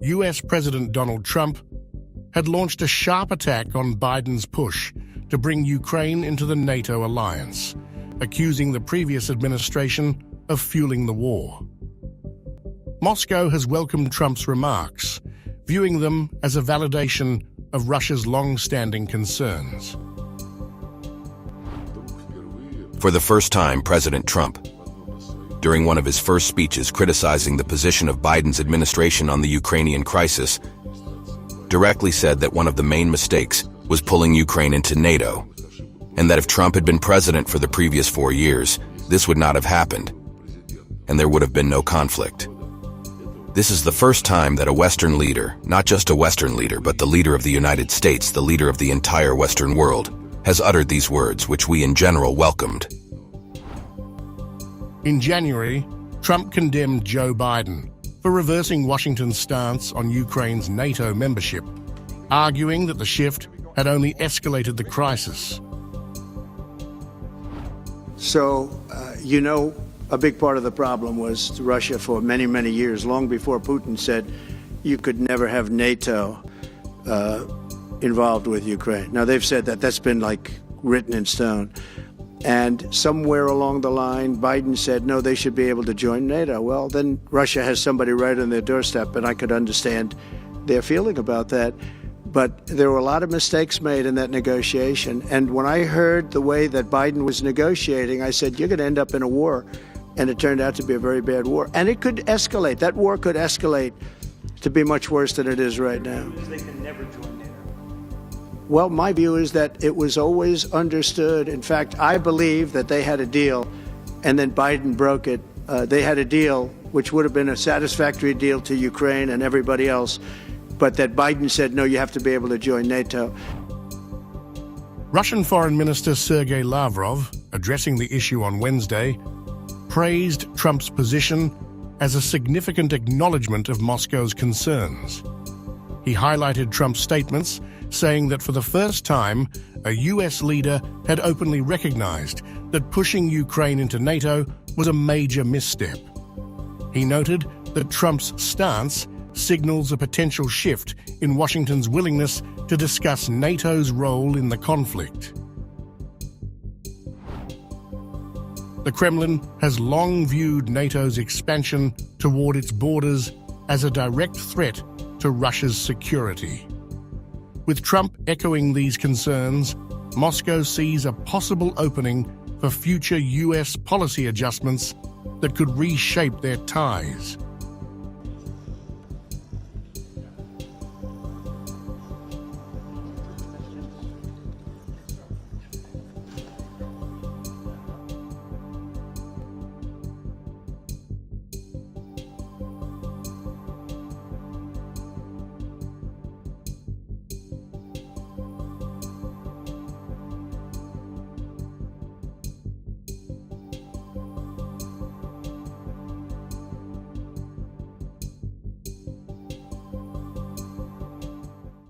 US President Donald Trump had launched a sharp attack on Biden's push to bring Ukraine into the NATO alliance, accusing the previous administration of fueling the war. Moscow has welcomed Trump's remarks, viewing them as a validation of Russia's long-standing concerns. For the first time, President Trump, during one of his first speeches criticizing the position of Biden's administration on the Ukrainian crisis, directly said that one of the main mistakes was pulling Ukraine into NATO, and that if Trump had been president for the previous 4 years, this would not have happened, and there would have been no conflict. This is the first time that a Western leader, not just a Western leader, but the leader of the United States, the leader of the entire Western world, has uttered these words, which we in general welcomed. In January, Trump condemned Joe Biden for reversing Washington's stance on Ukraine's NATO membership, arguing that the shift had only escalated the crisis. So, a big part of the problem was Russia for many, many years, long before Putin said you could never have NATO involved with Ukraine. Now, they've said that. That's been, written in stone. And somewhere along the line, Biden said, no, they should be able to join NATO. Well, then Russia has somebody right on their doorstep, and I could understand their feeling about that. But there were a lot of mistakes made in that negotiation. And when I heard the way that Biden was negotiating, I said, you're going to end up in a war. And it turned out to be a very bad war. And it could escalate. That war could escalate to be much worse than it is right now. They can never join NATO. Well, my view is that it was always understood. In fact, I believe that they had a deal, and then Biden broke it. They had a deal which would have been a satisfactory deal to Ukraine and everybody else, but that Biden said, no, you have to be able to join NATO. Russian Foreign Minister Sergei Lavrov, addressing the issue on Wednesday, praised Trump's position as a significant acknowledgement of Moscow's concerns. He highlighted Trump's statements, saying that for the first time, a US leader had openly recognized that pushing Ukraine into NATO was a major misstep. He noted that Trump's stance signals a potential shift in Washington's willingness to discuss NATO's role in the conflict. The Kremlin has long viewed NATO's expansion toward its borders as a direct threat to Russia's security. With Trump echoing these concerns, Moscow sees a possible opening for future US policy adjustments that could reshape their ties.